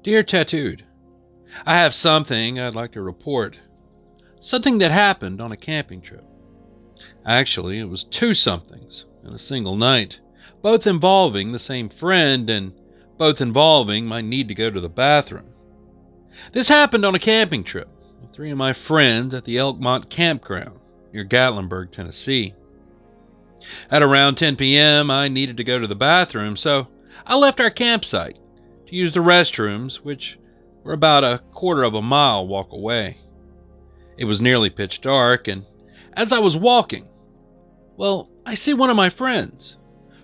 Dear Tattooed, I have something I'd like to report. Something that happened on a camping trip. Actually, it was two somethings in a single night, both involving the same friend and both involving my need to go to the bathroom. This happened on a camping trip with three of my friends at the Elkmont campground near Gatlinburg, Tennessee. At around 10 p.m., I needed to go to the bathroom, so I left our campsite to use the restrooms, which were about a quarter of a mile walk away. It was nearly pitch dark, and as I was walking, I see one of my friends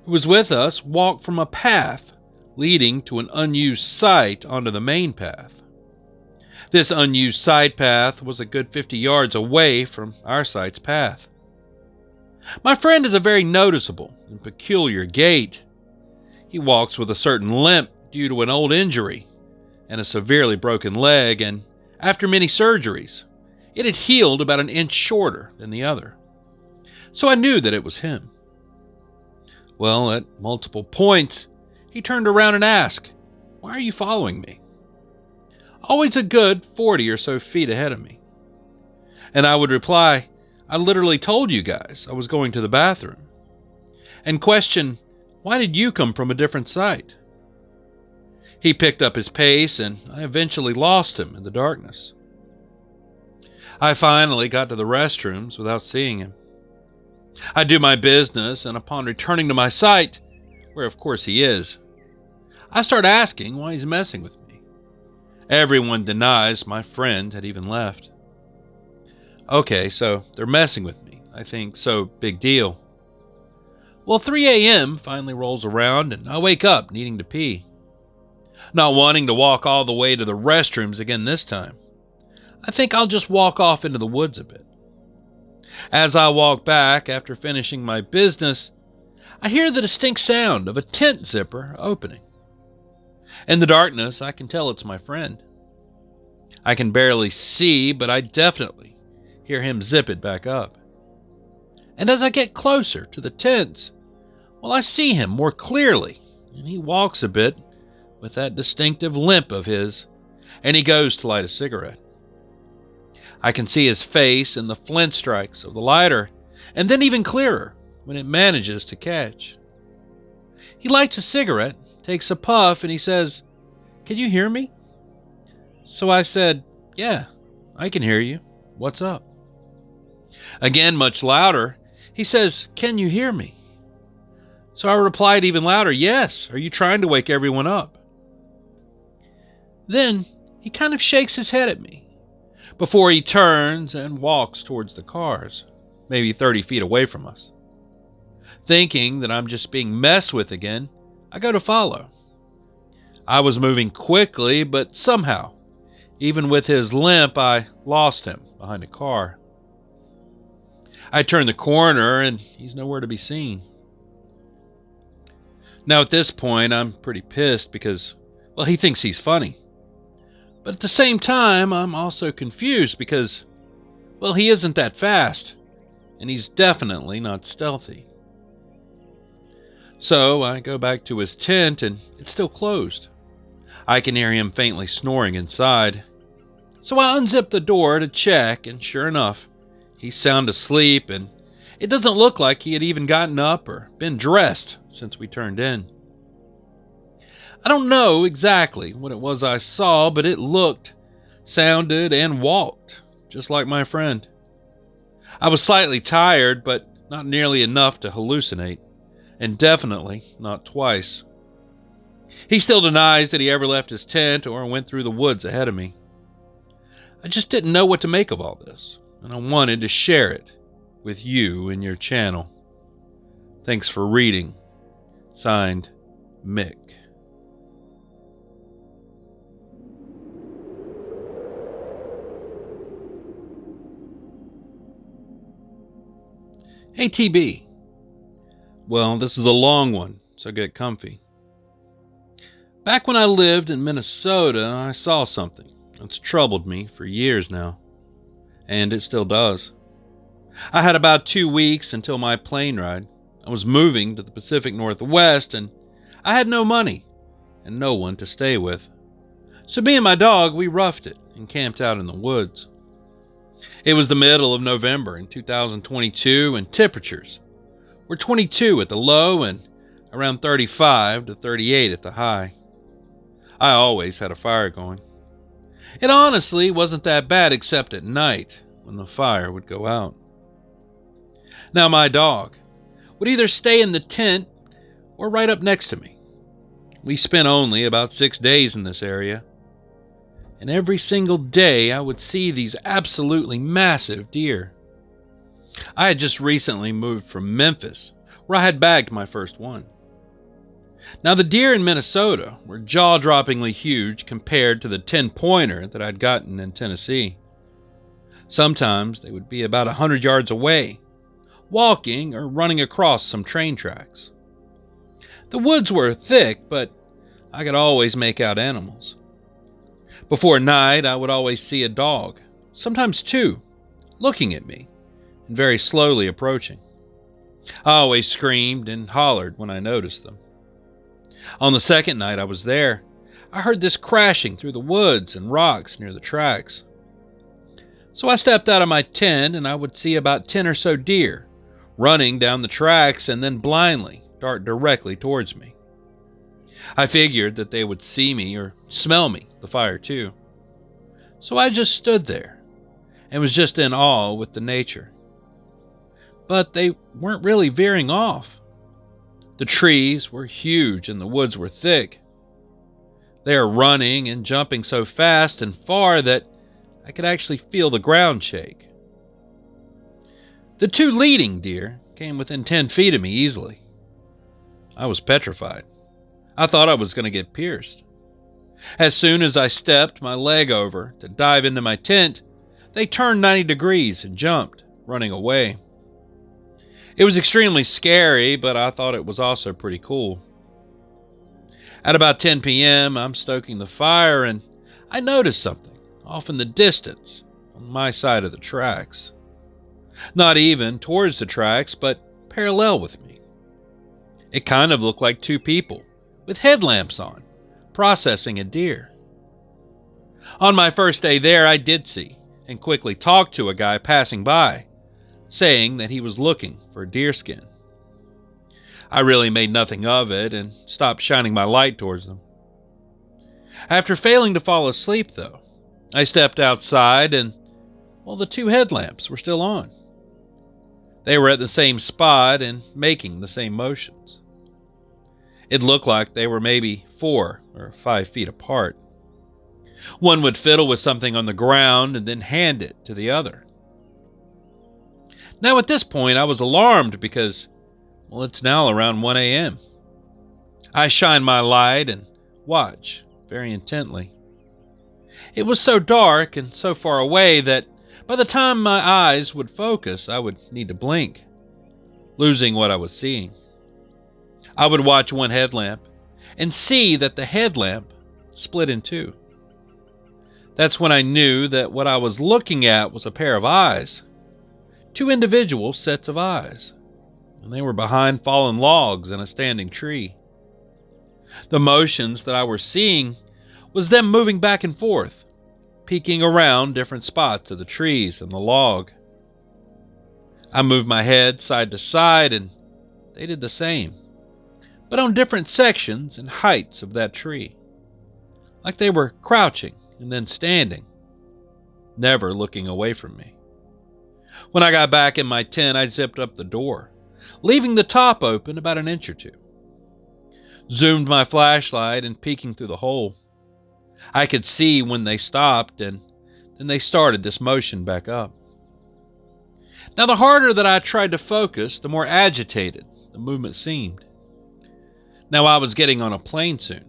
who was with us walk from a path leading to an unused site onto the main path. This unused side path was a good 50 yards away from our site's path. My friend is a very noticeable and peculiar gait. He walks with a certain limp due to an old injury and a severely broken leg, and after many surgeries, it had healed about an inch shorter than the other. So I knew that it was him. Well, at multiple points, he turned around and asked, "Why are you following me?" Always a good 40 or so feet ahead of me. And I would reply, "I literally told you guys I was going to the bathroom." And question, "Why did you come from a different site?" He picked up his pace, and I eventually lost him in the darkness. I finally got to the restrooms without seeing him. I do my business, and upon returning to my site, where of course he is, I start asking why he's messing with me. Everyone denies my friend had even left. Okay, so they're messing with me. I think, so big deal. Well, 3 a.m. finally rolls around, and I wake up needing to pee. Not wanting to walk all the way to the restrooms again this time, I think I'll just walk off into the woods a bit. As I walk back after finishing my business, I hear the distinct sound of a tent zipper opening. In the darkness, I can tell it's my friend. I can barely see, but I definitely hear him zip it back up. And as I get closer to the tents, I see him more clearly, and he walks a bit with that distinctive limp of his, and he goes to light a cigarette. I can see his face and the flint strikes of the lighter, and then even clearer when it manages to catch. He lights a cigarette, takes a puff, and he says, "Can you hear me?" So I said, "Yeah, I can hear you. What's up?" Again, much louder, he says, "Can you hear me?" So I replied even louder, "Yes, are you trying to wake everyone up?" Then he kind of shakes his head at me before he turns and walks towards the cars, maybe 30 feet away from us. Thinking that I'm just being messed with again, I go to follow. I was moving quickly, but somehow, even with his limp, I lost him behind a car. I turn the corner, and he's nowhere to be seen. Now at this point, I'm pretty pissed because, he thinks he's funny. But at the same time, I'm also confused because, he isn't that fast, and he's definitely not stealthy. So I go back to his tent, and it's still closed. I can hear him faintly snoring inside. So I unzip the door to check, and sure enough, he's sound asleep, and it doesn't look like he had even gotten up or been dressed since we turned in. I don't know exactly what it was I saw, but it looked, sounded, and walked just like my friend. I was slightly tired, but not nearly enough to hallucinate, and definitely not twice. He still denies that he ever left his tent or went through the woods ahead of me. I just didn't know what to make of all this, and I wanted to share it with you and your channel. Thanks for reading. Signed, Mick. Hey TB. This is a long one, so get comfy. Back when I lived in Minnesota, I saw something that's troubled me for years now, and it still does. I had about 2 weeks until my plane ride. I was moving to the Pacific Northwest, and I had no money and no one to stay with. So me and my dog, we roughed it and camped out in the woods. It was the middle of November in 2022, and temperatures were 22 at the low and around 35 to 38 at the high. I always had a fire going. It honestly wasn't that bad except at night when the fire would go out. Now my dog would either stay in the tent or right up next to me. We spent only about 6 days in this area, and every single day I would see these absolutely massive deer. I had just recently moved from Memphis, where I had bagged my first one. Now the deer in Minnesota were jaw-droppingly huge compared to the 10-pointer that I'd gotten in Tennessee. Sometimes they would be about 100 yards away, walking or running across some train tracks. The woods were thick, but I could always make out animals. Before night, I would always see a dog, sometimes two, looking at me and very slowly approaching. I always screamed and hollered when I noticed them. On the second night I was there, I heard this crashing through the woods and rocks near the tracks. So I stepped out of my tent and I would see about 10 or so deer running down the tracks and then blindly dart directly towards me. I figured that they would see me or smell me, the fire too. So I just stood there and was just in awe with the nature. But they weren't really veering off. The trees were huge and the woods were thick. They are running and jumping so fast and far that I could actually feel the ground shake. The two leading deer came within 10 feet of me easily. I was petrified. I thought I was going to get pierced. As soon as I stepped my leg over to dive into my tent, they turned 90 degrees and jumped, running away. It was extremely scary, but I thought it was also pretty cool. At about 10 p.m., I'm stoking the fire and I noticed something off in the distance on my side of the tracks. Not even towards the tracks, but parallel with me. It kind of looked like two people with headlamps on, processing a deer. On my first day there, I did see and quickly talked to a guy passing by, saying that he was looking for deerskin. I really made nothing of it and stopped shining my light towards them. After failing to fall asleep, though, I stepped outside and, well, the two headlamps were still on. They were at the same spot and making the same motions. It looked like they were maybe 4 or 5 feet apart. One would fiddle with something on the ground and then hand it to the other. Now at this point I was alarmed because, well, it's now around 1 a.m. I shine my light and watch very intently. It was so dark and so far away that by the time my eyes would focus, I would need to blink, losing what I was seeing. I would watch one headlamp and see that the headlamp split in two. That's when I knew that what I was looking at was a pair of eyes, two individual sets of eyes, and they were behind fallen logs in a standing tree. The motions that I was seeing was them moving back and forth, peeking around different spots of the trees and the log. I moved my head side to side and they did the same, but on different sections and heights of that tree, like they were crouching and then standing, never looking away from me. When I got back in my tent, I zipped up the door, leaving the top open about an inch or two. Zoomed my flashlight and peeking through the hole. I could see when they stopped and then they started this motion back up. Now the harder that I tried to focus, the more agitated the movement seemed. Now I was getting on a plane soon,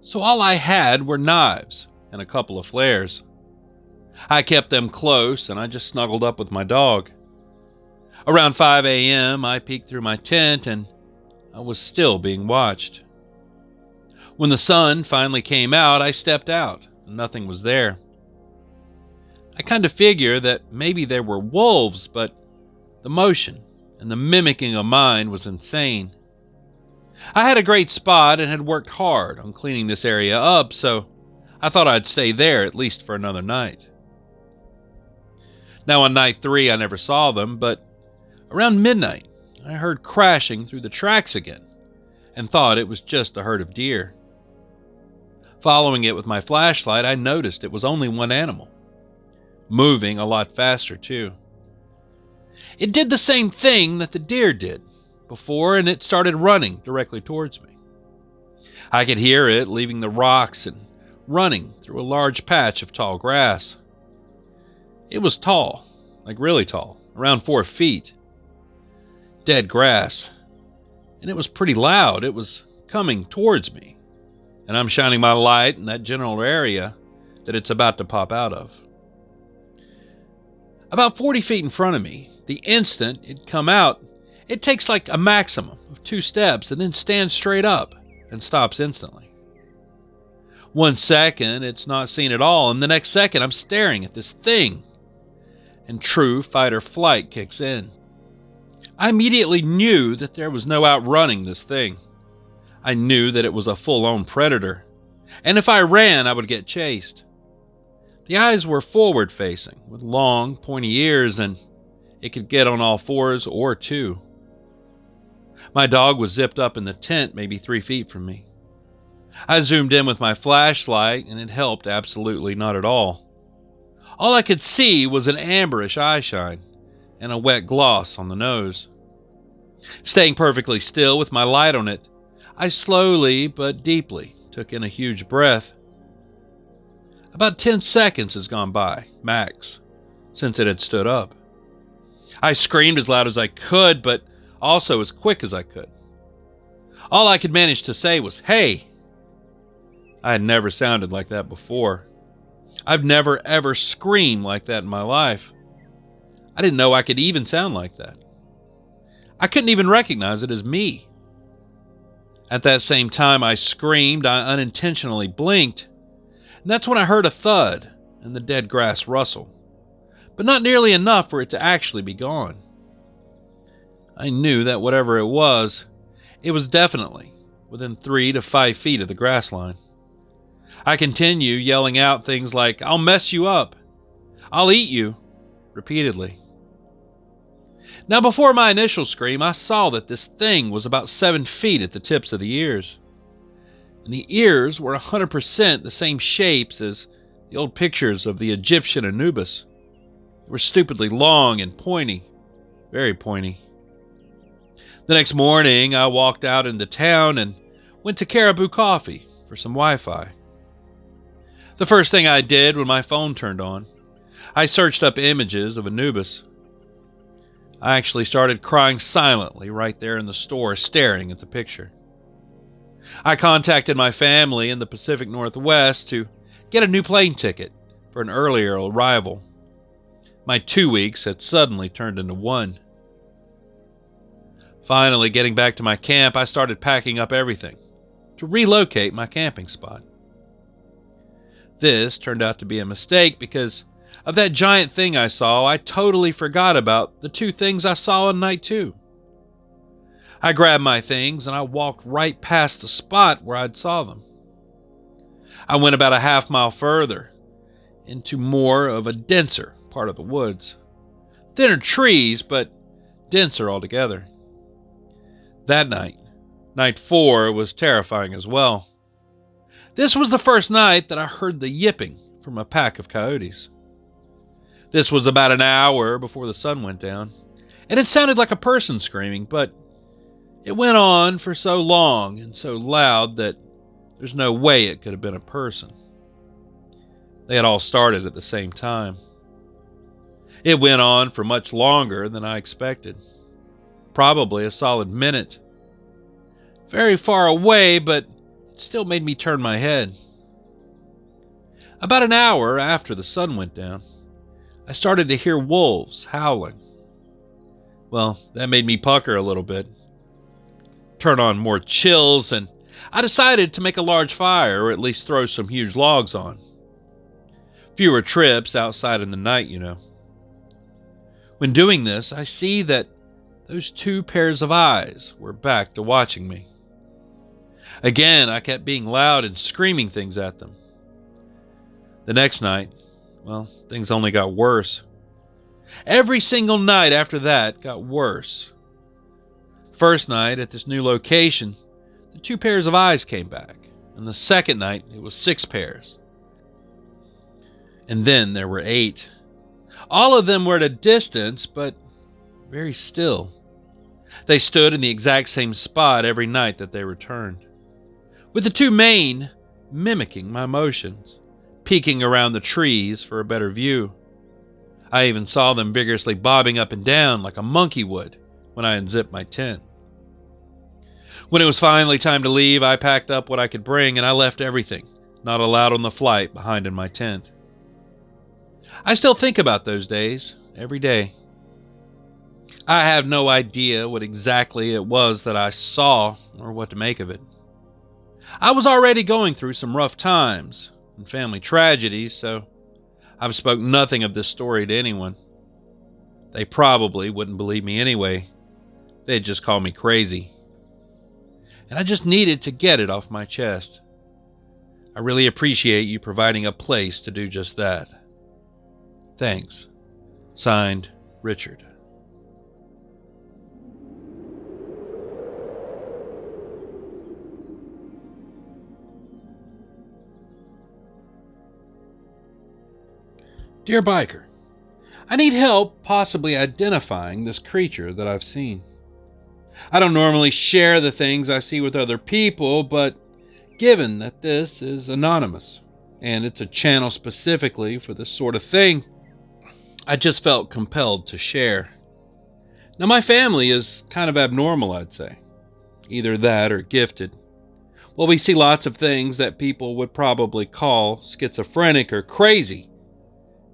so all I had were knives and a couple of flares. I kept them close and I just snuggled up with my dog. Around 5 a.m., I peeked through my tent and I was still being watched. When the sun finally came out, I stepped out and nothing was there. I kind of figured that maybe there were wolves, but the motion and the mimicking of mine was insane. I had a great spot and had worked hard on cleaning this area up, so I thought I'd stay there at least for another night. Now on night 3 I never saw them, but around midnight I heard crashing through the tracks again and thought it was just a herd of deer. Following it with my flashlight, I noticed it was only one animal, moving a lot faster too. It did the same thing that the deer did before, and it started running directly towards me. I could hear it leaving the rocks and running through a large patch of tall grass. It was tall, like really tall, around 4 feet. Dead grass, and it was pretty loud. It was coming towards me, and I'm shining my light in that general area that it's about to pop out of. About 40 feet in front of me, the instant it come out, it takes like a maximum of 2 steps and then stands straight up and stops instantly. 1 second, it's not seen at all, and the next second, I'm staring at this thing, and true fight or flight kicks in. I immediately knew that there was no outrunning this thing. I knew that it was a full-on predator, and if I ran, I would get chased. The eyes were forward-facing, with long, pointy ears, and it could get on all 4s or 2. My dog was zipped up in the tent maybe 3 feet from me. I zoomed in with my flashlight, and it helped absolutely not at all. All I could see was an amberish eye shine and a wet gloss on the nose. Staying perfectly still with my light on it, I slowly but deeply took in a huge breath. About 10 seconds has gone by, max, since it had stood up. I screamed as loud as I could, but also as quick as I could. All I could manage to say was, "Hey!" I had never sounded like that before. I've never ever screamed like that in my life. I didn't know I could even sound like that. I couldn't even recognize it as me. At that same time I screamed, I unintentionally blinked, and that's when I heard a thud and the dead grass rustle, but not nearly enough for it to actually be gone. I knew that whatever it was definitely within 3 to 5 feet of the grass line. I continue yelling out things like, "I'll mess you up," "I'll eat you," repeatedly. Now, before my initial scream, I saw that this thing was about 7 feet at the tips of the ears. And the ears were 100% the same shapes as the old pictures of the Egyptian Anubis. They were stupidly long and pointy, very pointy. The next morning, I walked out into town and went to Caribou Coffee for some Wi-Fi. The first thing I did when my phone turned on, I searched up images of Anubis. I actually started crying silently right there in the store, staring at the picture. I contacted my family in the Pacific Northwest to get a new plane ticket for an earlier arrival. My 2 weeks had suddenly turned into 1. Finally, getting back to my camp, I started packing up everything to relocate my camping spot. This turned out to be a mistake because of that giant thing I saw. I totally forgot about the 2 things I saw on night 2. I grabbed my things and I walked right past the spot where I'd saw them. I went about a half mile further into more of a denser part of the woods. Thinner trees, but denser altogether. That night, night 4, was terrifying as well. This was the first night that I heard the yipping from a pack of coyotes. This was about an hour before the sun went down, and it sounded like a person screaming, but it went on for so long and so loud that there's no way it could have been a person. They had all started at the same time. It went on for much longer than I expected, probably a solid minute. Very far away, but it still made me turn my head. About an hour after the sun went down, I started to hear wolves howling. Well, that made me pucker a little bit, turn on more chills, and I decided to make a large fire, or at least throw some huge logs on. Fewer trips outside in the night, you know. When doing this, I see that those 2 pairs of eyes were back to watching me. Again, I kept being loud and screaming things at them. The next night, well, things only got worse. Every single night after that got worse. First night at this new location, the 2 pairs of eyes came back, and the second night it was 6 pairs. And then there were 8. All of them were at a distance, but very still. They stood in the exact same spot every night that they returned, with the 2 main mimicking my motions, peeking around the trees for a better view. I even saw them vigorously bobbing up and down like a monkey would when I unzipped my tent. When it was finally time to leave, I packed up what I could bring and I left everything not allowed on the flight behind in my tent. I still think about those days every day. I have no idea what exactly it was that I saw or what to make of it. I was already going through some rough times and family tragedies, so I've spoken nothing of this story to anyone. They probably wouldn't believe me anyway. They'd just call me crazy. And I just needed to get it off my chest. I really appreciate you providing a place to do just that. Thanks. Signed, Richard. Dear Biker, I need help possibly identifying this creature that I've seen. I don't normally share the things I see with other people, but given that this is anonymous, and it's a channel specifically for this sort of thing, I just felt compelled to share. Now, my family is kind of abnormal, I'd say. Either that or gifted. Well, we see lots of things that people would probably call schizophrenic or crazy.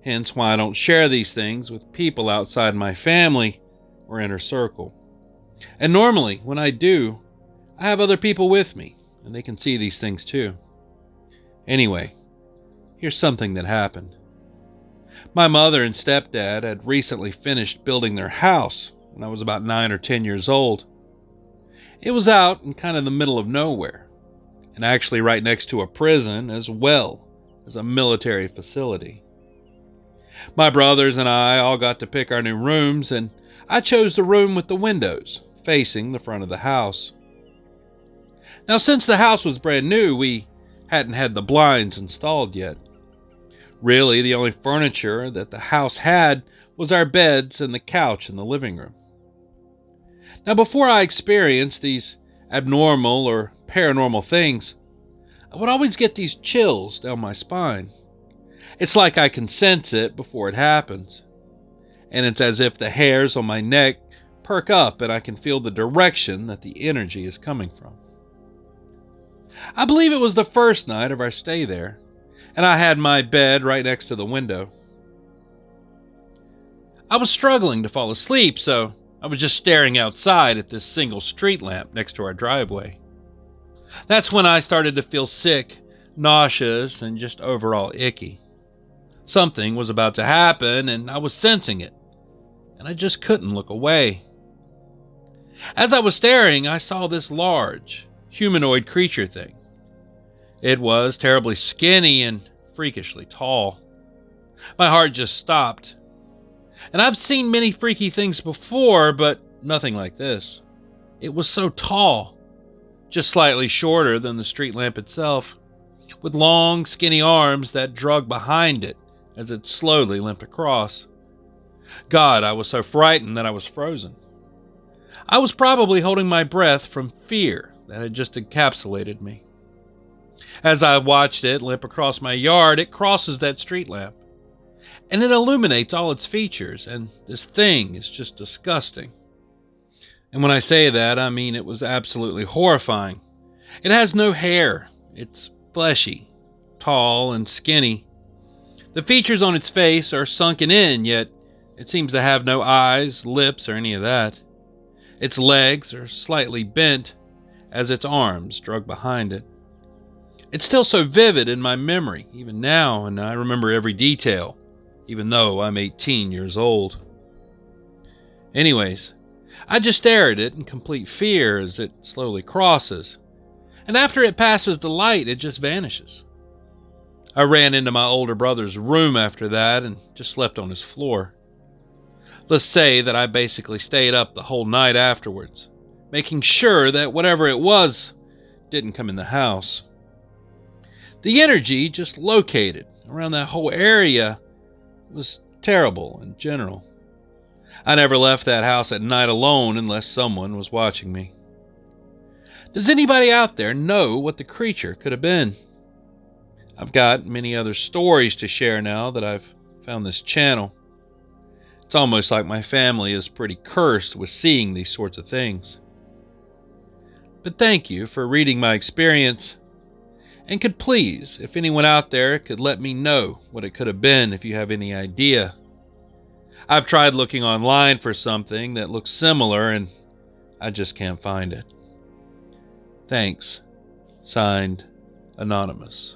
Hence why I don't share these things with people outside my family or inner circle. And normally, when I do, I have other people with me, and they can see these things too. Anyway, here's something that happened. My mother and stepdad had recently finished building their house when I was about 9 or 10 years old. It was out in kind of the middle of nowhere, and actually right next to a prison as well as a military facility. My brothers and I all got to pick our new rooms, and I chose the room with the windows facing the front of the house. Now, since the house was brand new, we hadn't had the blinds installed yet. Really, the only furniture that the house had was our beds and the couch in the living room. Now, before I experienced these abnormal or paranormal things, I would always get these chills down my spine. It's like I can sense it before it happens. And it's as if the hairs on my neck perk up and I can feel the direction that the energy is coming from. I believe it was the first night of our stay there, and I had my bed right next to the window. I was struggling to fall asleep, so I was just staring outside at this single street lamp next to our driveway. That's when I started to feel sick, nauseous, and just overall icky. Something was about to happen, and I was sensing it, and I just couldn't look away. As I was staring, I saw this large, humanoid creature thing. It was terribly skinny and freakishly tall. My heart just stopped. And I've seen many freaky things before, but nothing like this. It was so tall, just slightly shorter than the street lamp itself, with long, skinny arms that drug behind it as it slowly limped across. God, I was so frightened that I was frozen. I was probably holding my breath from fear that had just encapsulated me. As I watched it limp across my yard, it crosses that street lamp, and it illuminates all its features, and this thing is just disgusting. And when I say that, I mean it was absolutely horrifying. It has no hair. It's fleshy, tall, and skinny. The features on its face are sunken in, yet it seems to have no eyes, lips, or any of that. Its legs are slightly bent as its arms drug behind it. It's still so vivid in my memory, even now, and I remember every detail, even though I'm 18 years old. Anyways, I just stare at it in complete fear as it slowly crosses, and after it passes the light, it just vanishes. I ran into my older brother's room after that and just slept on his floor. Let's say that I basically stayed up the whole night afterwards, making sure that whatever it was didn't come in the house. The energy just located around that whole area was terrible in general. I never left that house at night alone unless someone was watching me. Does anybody out there know what the creature could have been? I've got many other stories to share now that I've found this channel. It's almost like my family is pretty cursed with seeing these sorts of things. But thank you for reading my experience. And could please, if anyone out there could let me know what it could have been if you have any idea. I've tried looking online for something that looks similar and I just can't find it. Thanks. Signed, Anonymous.